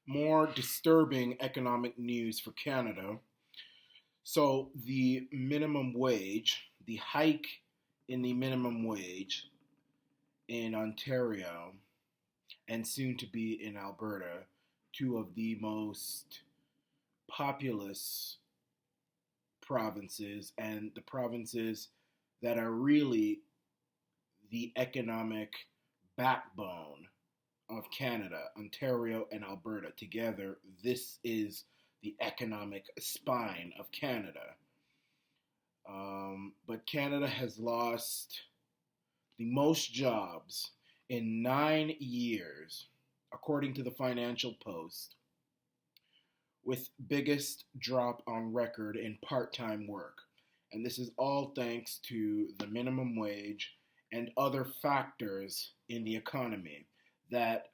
More disturbing economic news for Canada. So, the minimum wage, the hike in the minimum wage in Ontario and soon to be in Alberta, two of the most populous provinces and the provinces that are really the economic backbone of Canada, Ontario and Alberta together. This is the economic spine of Canada. But Canada has lost the most jobs in 9 years, according to the Financial Post, with biggest drop on record in part-time work. And this is all thanks to the minimum wage and other factors in the economy that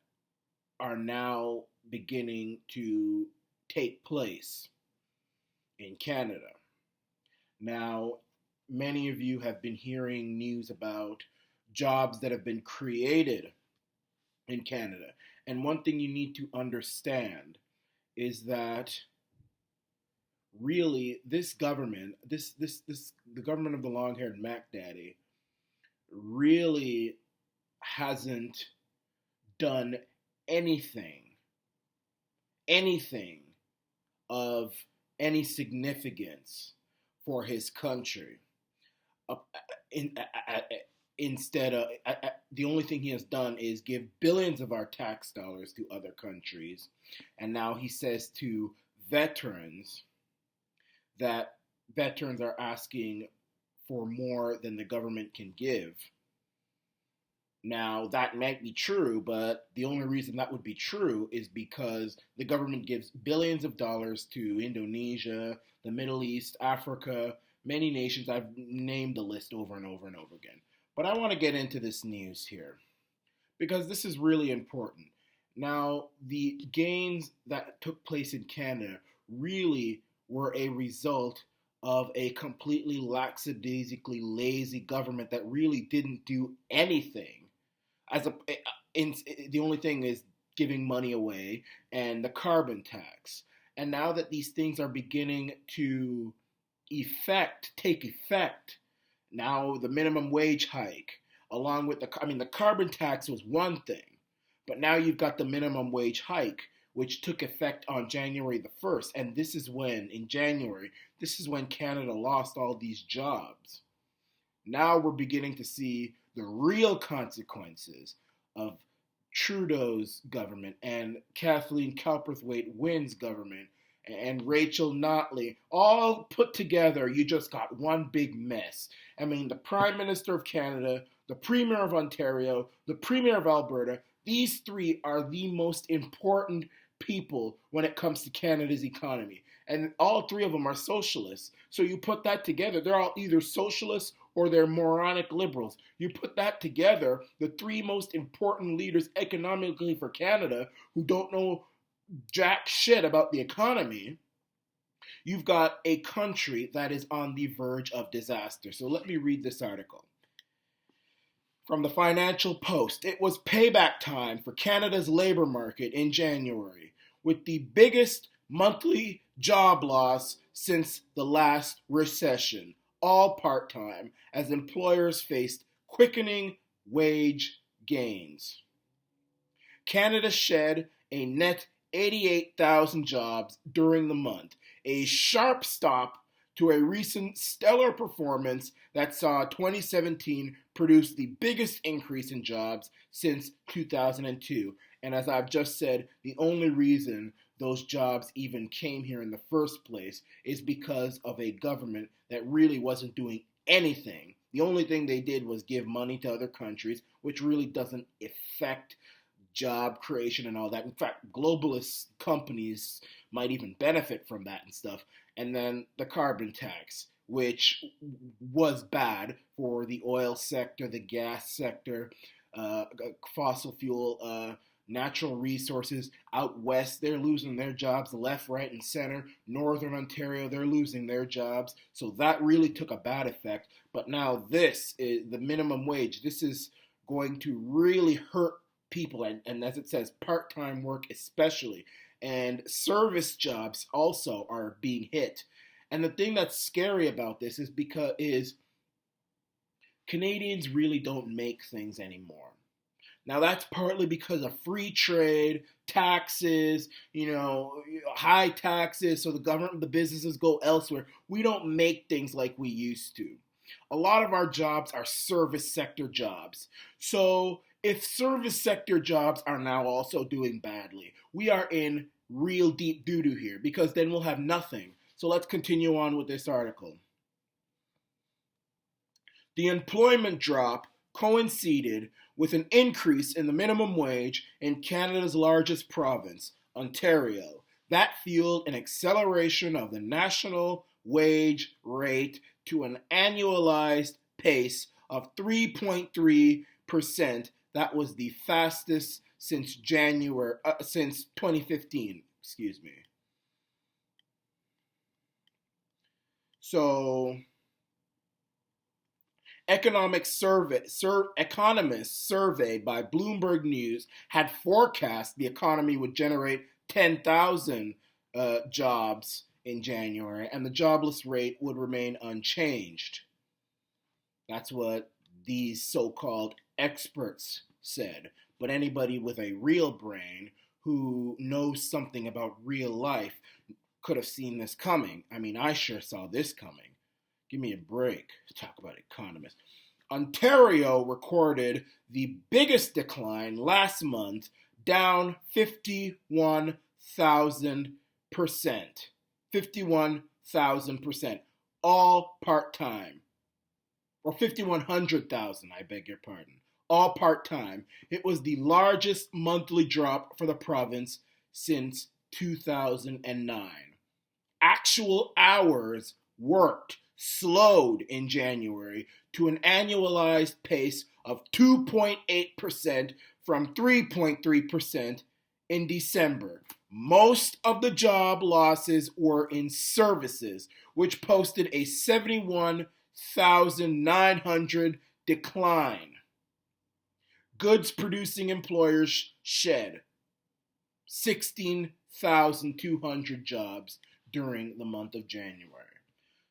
are now beginning to take place in Canada. Now, many of you have been hearing news about jobs that have been created in Canada. And one thing you need to understand is that really this government, the government of the long-haired Mac Daddy, really hasn't done anything, anything of any significance for his country. Uh, in, Instead of the only thing he has done is give billions of our tax dollars to other countries, and now he says to veterans that veterans are asking for more than the government can give. Now, that might be true, but the only reason that would be true is because the government gives billions of dollars to Indonesia, the Middle East, Africa, many nations. I've named the list over and over and over again. But I want to get into this news here because this is really important. Now, the gains that took place in Canada really were a result of a completely lackadaisically lazy government that really didn't do anything as a in, the only thing is giving money away and the carbon tax. And now that these things are beginning to take effect, now the minimum wage hike, along with the carbon tax was one thing, but now you've got the minimum wage hike, which took effect on January the 1st. And in January, this is when Canada lost all these jobs. Now we're beginning to see the real consequences of Trudeau's government and Kathleen Cowperthwaite-Wynn's government and Rachel Notley, all put together. You just got one big mess. I mean, the Prime Minister of Canada, the Premier of Ontario, the Premier of Alberta, these three are the most important people when it comes to Canada's economy. And all three of them are socialists. So you put that together, they're all either socialists or they're moronic liberals. You put that together, the three most important leaders economically for Canada who don't know jack shit about the economy, you've got a country that is on the verge of disaster. So let me read this article from the Financial Post. It was payback time for Canada's labor market in January, with the biggest monthly job loss since the last recession, all part-time, as employers faced quickening wage gains. Canada shed a net 88,000 jobs during the month, a sharp stop to a recent stellar performance that saw 2017 produce the biggest increase in jobs since 2002. And as I've just said, the only reason those jobs even came here in the first place is because of a government that really wasn't doing anything. The only thing they did was give money to other countries, which really doesn't affect job creation and all that. In fact, globalist companies might even benefit from that and stuff. And then the carbon tax, which was bad for the oil sector, the gas sector, fossil fuel, natural resources. Out west, they're losing their jobs left, right, and center. Northern Ontario, they're losing their jobs. So that really took a bad effect. But now this is the minimum wage. This is going to really hurt people, and as it says, part-time work especially, and service jobs also are being hit. And the thing that's scary about this is Canadians really don't make things anymore. Now that's partly because of free trade, taxes, high taxes, so the businesses go elsewhere. We don't make things like we used to. A lot of our jobs are service sector jobs. So if service sector jobs are now also doing badly, we are in real deep doo-doo here, because then we'll have nothing. So let's continue on with this article. The employment drop coincided with an increase in the minimum wage in Canada's largest province, Ontario. That fueled an acceleration of the national wage rate to an annualized pace of 3.3%. That was the fastest since 2015, excuse me. So economists surveyed by Bloomberg News had forecast the economy would generate 10,000 jobs in January, and the jobless rate would remain unchanged. That's what these so-called experts said. But anybody with a real brain who knows something about real life could have seen this coming. I mean, I sure saw this coming. Give me a break. Talk about economists. Ontario recorded the biggest decline last month, down 51,000%. 51,000%. All part-time. Or 5,100,000, I beg your pardon. All part-time. It was the largest monthly drop for the province since 2009. Actual hours worked slowed in January to an annualized pace of 2.8% from 3.3% in December. Most of the job losses were in services, which posted a 71,900 decline. Goods producing employers shed 16,200 jobs during the month of January.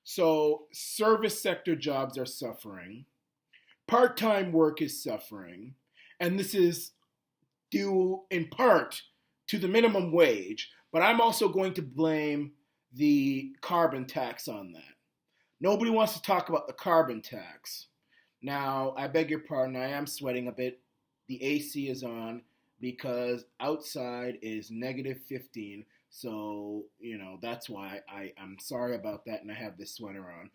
So service sector jobs are suffering. Part-time work is suffering. And this is due in part to the minimum wage. But I'm also going to blame the carbon tax on that. Nobody wants to talk about the carbon tax. Now, I beg your pardon, I am sweating a bit. The AC is on because outside is negative 15. So, that's why I'm sorry about that, and I have this sweater on.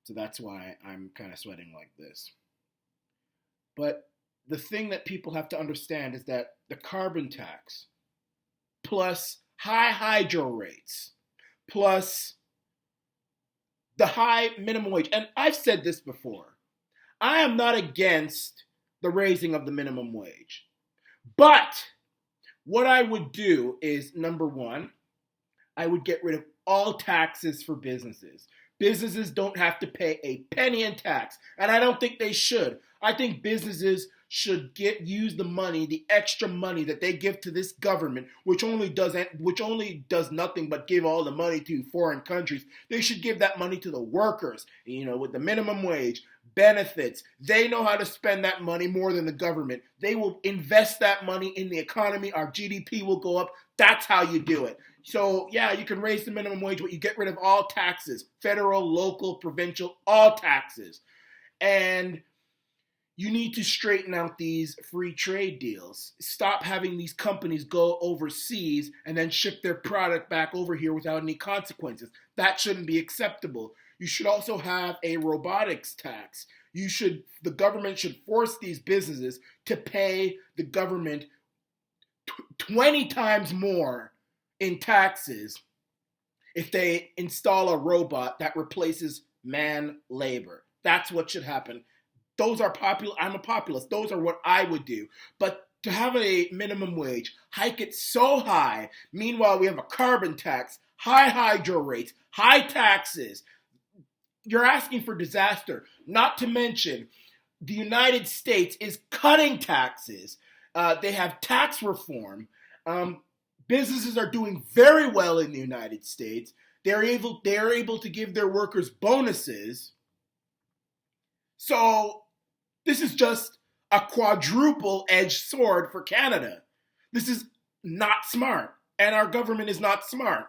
So that's why I'm kind of sweating like this. But the thing that people have to understand is that the carbon tax, plus high hydro rates, plus the high minimum wage, and I've said this before, I am not against the raising of the minimum wage. But what I would do is, number one, I would get rid of all taxes for businesses. Businesses don't have to pay a penny in tax, and I don't think they should. I think businesses should use the money, the extra money that they give to this government, which only does nothing but give all the money to foreign countries. They should give that money to the workers, with the minimum wage, benefits. They know how to spend that money more than the government. They will invest that money in the economy. Our GDP will go up. That's how you do it. So, yeah, you can raise the minimum wage, but you get rid of all taxes, federal, local, provincial, all taxes. And you need to straighten out these free trade deals. Stop having these companies go overseas and then ship their product back over here without any consequences. That shouldn't be acceptable. You should also have a robotics tax. The government should force these businesses to pay the government 20 times more in taxes if they install a robot that replaces man labor. That's what should happen. Those are popular. I'm a populist. Those are what I would do. But to have a minimum wage, hike it so high, meanwhile we have a carbon tax, high hydro rates, high taxes, you're asking for disaster. Not to mention, the United States is cutting taxes. They have tax reform. Businesses are doing very well in the United States. They're able to give their workers bonuses. So this is just a quadruple-edged sword for Canada. This is not smart, and our government is not smart.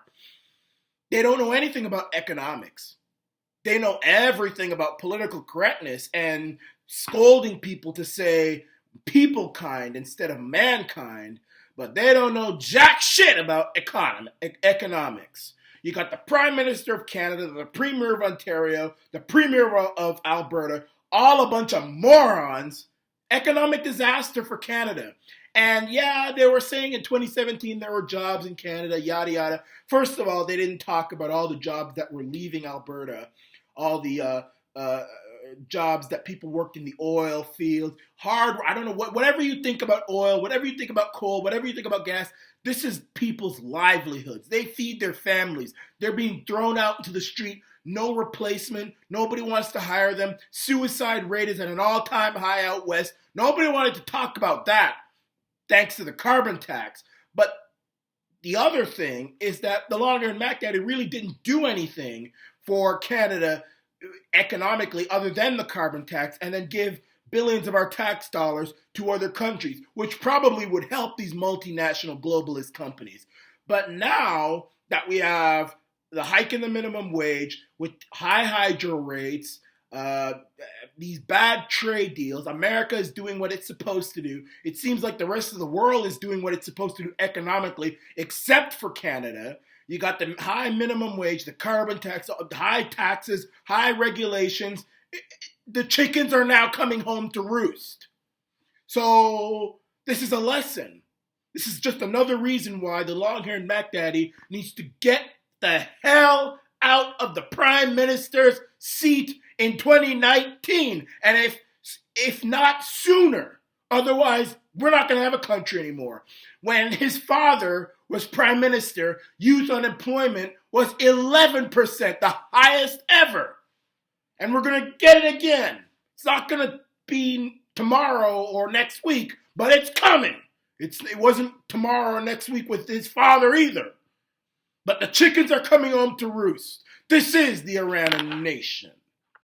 They don't know anything about economics. They know everything about political correctness and scolding people to say people kind instead of mankind, but they don't know jack shit about economics. You got the Prime Minister of Canada, the Premier of Ontario, the Premier of Alberta, all a bunch of morons. Economic disaster for Canada. And yeah, they were saying in 2017 there were jobs in Canada, yada yada. First of all, they didn't talk about all the jobs that were leaving Alberta, all the jobs that people worked in the oil field, I don't know, whatever you think about oil, whatever you think about coal, whatever you think about gas, this is people's livelihoods. They feed their families. They're being thrown out into the street. No replacement. Nobody wants to hire them. Suicide rate is at an all-time high out west. Nobody wanted to talk about that, thanks to the carbon tax. But the other thing is that the Longhorn Mac Daddy really didn't do anything for Canada economically other than the carbon tax, and then give billions of our tax dollars to other countries, which probably would help these multinational globalist companies. But now that we have the hike in the minimum wage with high hydro rates, these bad trade deals, America is doing what it's supposed to do. It seems like the rest of the world is doing what it's supposed to do economically, except for Canada. You got the high minimum wage, the carbon tax, high taxes, high regulations. The chickens are now coming home to roost. So this is a lesson. This is just another reason why the long-haired Mac Daddy needs to get the hell out of the Prime Minister's seat in 2019. And if not sooner, otherwise we're not going to have a country anymore. When his father was Prime Minister, youth unemployment was 11%, the highest ever. And we're going to get it again. It's not going to be tomorrow or next week, but it's coming. It wasn't tomorrow or next week with his father either. But the chickens are coming home to roost. This is the Iran Nation.